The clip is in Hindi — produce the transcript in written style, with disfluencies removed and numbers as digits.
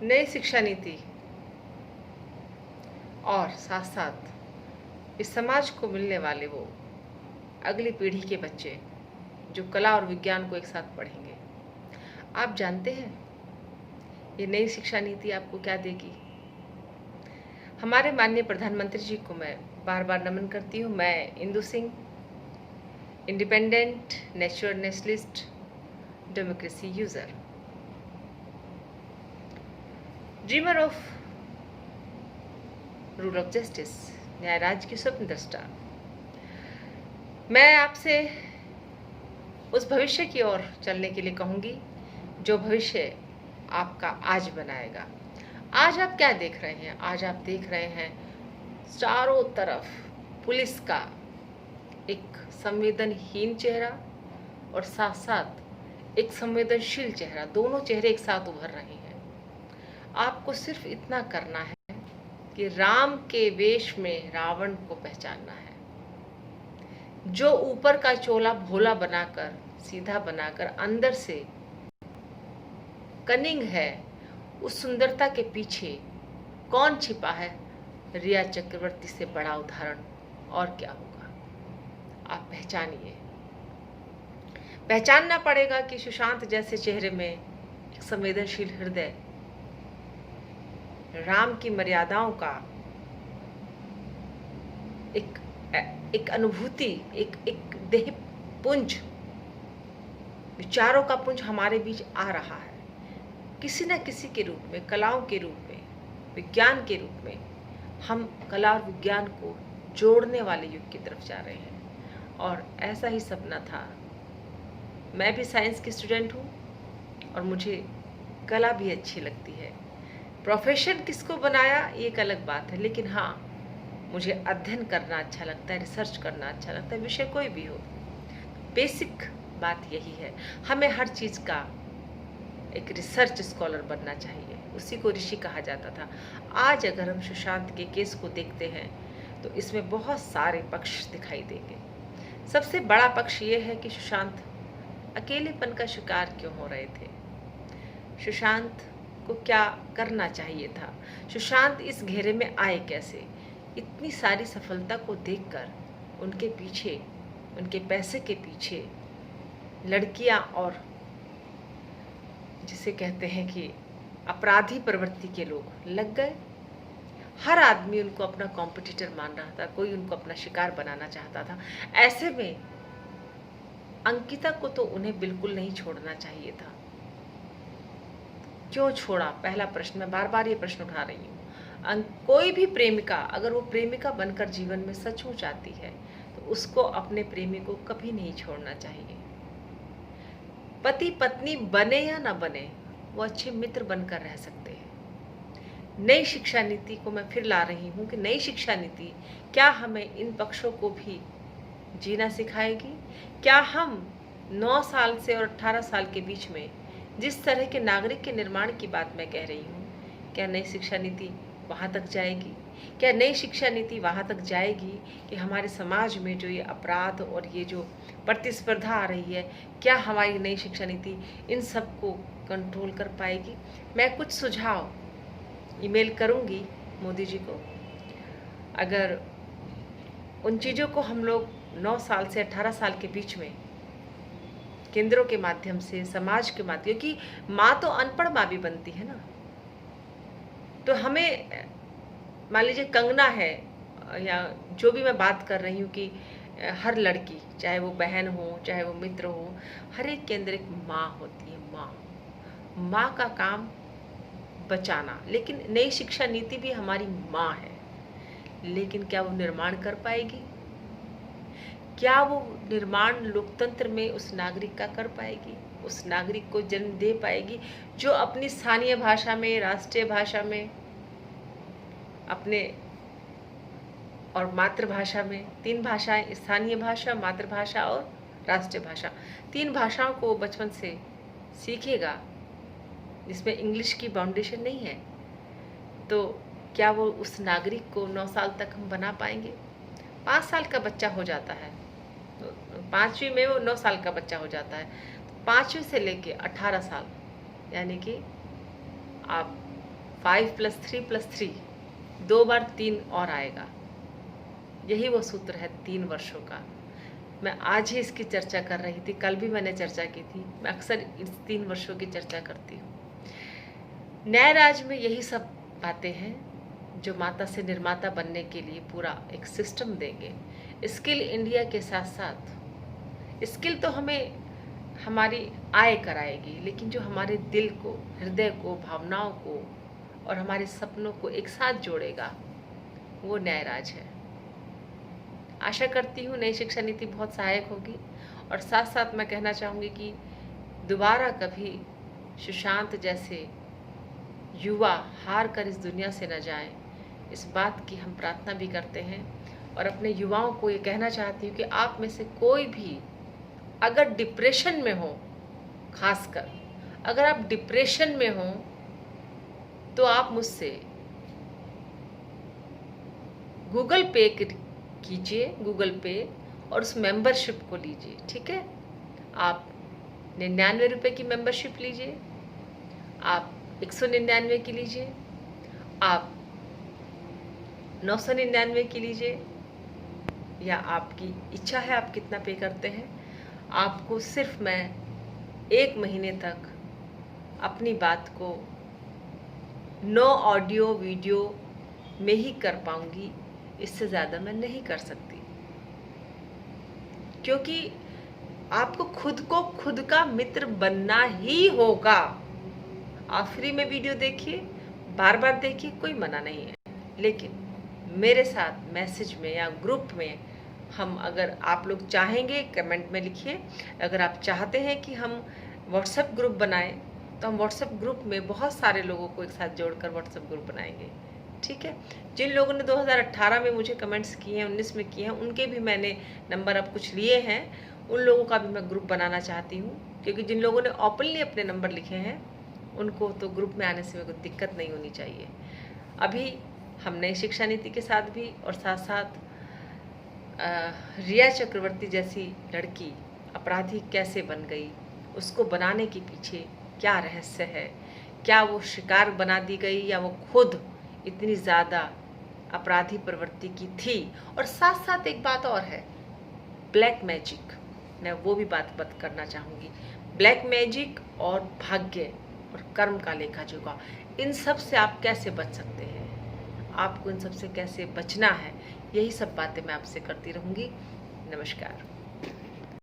नई शिक्षा नीति और साथ साथ इस समाज को मिलने वाले वो अगली पीढ़ी के बच्चे जो कला और विज्ञान को एक साथ पढ़ेंगे, आप जानते हैं ये नई शिक्षा नीति आपको क्या देगी? हमारे माननीय प्रधानमंत्री जी को मैं बार बार नमन करती हूँ। मैं Indu Singh, independent nationalist democracy user, dreamer of rule of justice, न्याय राज्य की स्वप्न दृष्टा, मैं आपसे उस भविष्य की ओर चलने के लिए कहूंगी जो भविष्य आपका आज बनाएगा। आज आप क्या देख रहे हैं? आज आप देख रहे हैं चारों तरफ पुलिस का एक संवेदनहीन चेहरा और साथ साथ एक संवेदनशील चेहरा, दोनों चेहरे एक साथ उभर रहे हैं। आपको सिर्फ इतना करना है कि राम के वेश में रावण को पहचानना है। जो ऊपर का चोला भोला बनाकर, सीधा बनाकर, अंदर से कनिंग है, उस सुंदरता के पीछे कौन छिपा है? रिया चक्रवर्ती से बड़ा उदाहरण और क्या होगा? आप पहचानिए। पहचानना पड़ेगा कि सुशांत जैसे चेहरे में एक संवेदनशील हृदय, राम की मर्यादाओं का एक अनुभूति, एक देह पुंज, विचारों का पुंज हमारे बीच आ रहा है। किसी न किसी के रूप में, कलाओं के रूप में, विज्ञान के रूप में हम कला और विज्ञान को जोड़ने वाले युग की तरफ जा रहे हैं। और ऐसा ही सपना था। मैं भी साइंस की स्टूडेंट हूँ और मुझे कला भी अच्छी लगती है। प्रोफेशन किसको बनाया ये एक अलग बात है, लेकिन हाँ, मुझे अध्ययन करना अच्छा लगता है, रिसर्च करना अच्छा लगता है, विषय कोई भी हो। बेसिक बात यही है, हमें हर चीज़ का एक रिसर्च स्कॉलर बनना चाहिए। उसी को ऋषि कहा जाता था। आज अगर हम सुशांत के केस को देखते हैं तो इसमें बहुत सारे पक्ष दिखाई देंगे। सबसे बड़ा पक्ष ये है कि सुशांत अकेलेपन का शिकार क्यों हो रहे थे? सुशांत को क्या करना चाहिए था? सुशांत इस घेरे में आए कैसे? इतनी सारी सफलता को देखकर उनके पीछे, उनके पैसे के पीछे लड़कियां और जिसे कहते हैं कि अपराधी प्रवृत्ति के लोग लग गए। हर आदमी उनको अपना कॉम्पिटिटर मान रहा था, कोई उनको अपना शिकार बनाना चाहता था। ऐसे में अंकिता को तो उन्हें बिल्कुल नहीं छोड़ना चाहिए था। क्यों छोड़ा? पहला प्रश्न, मैं बार बार ये प्रश्न उठा रही हूँ। कोई भी प्रेमिका अगर वो प्रेमिका बनकर जीवन में सचमुच आती है तो उसको अपने प्रेमी को कभी नहीं छोड़ना चाहिए। पति पत्नी बने या ना बने, वो अच्छे मित्र बनकर रह सकते हैं। नई शिक्षा नीति को मैं फिर ला रही हूँ कि नई शिक्षा नीति क्या हमें इन पक्षों को भी जीना सिखाएगी? क्या हम 9 साल से और 18 साल के बीच में जिस तरह के नागरिक के निर्माण की बात मैं कह रही हूँ, क्या नई शिक्षा नीति वहाँ तक जाएगी? क्या नई शिक्षा नीति वहाँ तक जाएगी कि हमारे समाज में जो ये अपराध और ये जो प्रतिस्पर्धा आ रही है, क्या हमारी नई शिक्षा नीति इन सब को कंट्रोल कर पाएगी? मैं कुछ सुझाव ईमेल करूँगी मोदी जी को। अगर उन चीज़ों को हम लोग 9 साल से 18 साल के बीच में केंद्रों के माध्यम से, समाज के माध्यम, क्योंकि माँ तो अनपढ़ माँ भी बनती है ना, तो हमें मान लीजिए कंगना है या जो भी मैं बात कर रही हूँ कि हर लड़की, चाहे वो बहन हो, चाहे वो मित्र हो, हर एक के अंदर एक माँ होती है। माँ का काम बचाना। लेकिन नई शिक्षा नीति भी हमारी माँ है, लेकिन क्या वो निर्माण कर पाएगी? क्या वो निर्माण लोकतंत्र में उस नागरिक का कर पाएगी? उस नागरिक को जन्म दे पाएगी जो अपनी स्थानीय भाषा में, राष्ट्रीय भाषा में, अपने और मातृभाषा में, 3 भाषाएं, स्थानीय भाषा, मातृभाषा और राष्ट्रीय भाषा, 3 भाषाओं को बचपन से सीखेगा, जिसमें इंग्लिश की बाउंडेशन नहीं है? तो क्या वो उस नागरिक को 9 साल तक हम बना पाएंगे? 5 साल का बच्चा हो जाता है, तो 5वीं में वो 9 साल का बच्चा हो जाता है। 5वीं से लेके 18 साल, यानी कि आप 5+3+3 2 बार 3 और आएगा। यही वो सूत्र है 3 वर्षों का। मैं आज ही इसकी चर्चा कर रही थी, कल भी मैंने चर्चा की थी। मैं अक्सर इस 3 वर्षों की चर्चा करती हूँ। न्याय राज में यही सब बातें हैं जो माता से निर्माता बनने के लिए पूरा एक सिस्टम देंगे। स्किल इंडिया के साथ साथ स्किल तो हमें हमारी आय कराएगी, लेकिन जो हमारे दिल को, हृदय को, भावनाओं को और हमारे सपनों को एक साथ जोड़ेगा वो न्याय राज है। आशा करती हूँ नई शिक्षा नीति बहुत सहायक होगी। और साथ साथ मैं कहना चाहूँगी कि दोबारा कभी सुशांत जैसे युवा हार कर इस दुनिया से न जाएं, इस बात की हम प्रार्थना भी करते हैं। और अपने युवाओं को ये कहना चाहती हूँ कि आप में से कोई भी अगर डिप्रेशन में हो, खासकर अगर आप डिप्रेशन में हो, तो आप मुझसे गूगल पे कीजिए, गूगल पे, और उस मेंबरशिप को लीजिए। ठीक है, आप 99 रुपये की मेंबरशिप लीजिए, आप 199 की लीजिए, आप 999 की लीजिए, या आपकी इच्छा है आप कितना पे करते हैं। आपको सिर्फ मैं 1 महीने तक अपनी बात को नो ऑडियो वीडियो में ही कर पाऊंगी, इससे ज़्यादा मैं नहीं कर सकती, क्योंकि आपको खुद का मित्र बनना ही होगा। आप फ्री में वीडियो देखिए, बार बार देखिए, कोई मना नहीं है, लेकिन मेरे साथ मैसेज में या ग्रुप में हम, अगर आप लोग चाहेंगे कमेंट में लिखिए। अगर आप चाहते हैं कि हम व्हाट्सएप ग्रुप बनाएं, तो हम व्हाट्सएप ग्रुप में बहुत सारे लोगों को एक साथ जोड़कर व्हाट्सएप ग्रुप बनाएंगे। ठीक है, जिन लोगों ने 2018 में मुझे कमेंट्स किए हैं, 19 में किए हैं, उनके भी मैंने नंबर अब कुछ लिए हैं। उन लोगों का भी मैं ग्रुप बनाना चाहती हूँ, क्योंकि जिन लोगों ने ओपनली अपने नंबर लिखे हैं उनको तो ग्रुप में आने से कोई दिक्कत नहीं होनी चाहिए। अभी हम नई शिक्षा नीति के साथ भी, और साथ साथ रिया चक्रवर्ती जैसी लड़की अपराधी कैसे बन गई, उसको बनाने के पीछे क्या रहस्य है, क्या वो शिकार बना दी गई या वो खुद इतनी ज़्यादा अपराधी प्रवृत्ति की थी। और साथ साथ एक बात और है, ब्लैक मैजिक, मैं वो भी बात करना चाहूँगी। ब्लैक मैजिक और भाग्य और कर्म का लेखा जोखा, इन सब से आप कैसे बच सकते हैं, आपको इन सब से कैसे बचना है, यही सब बातें मैं आपसे करती रहूँगी। नमस्कार।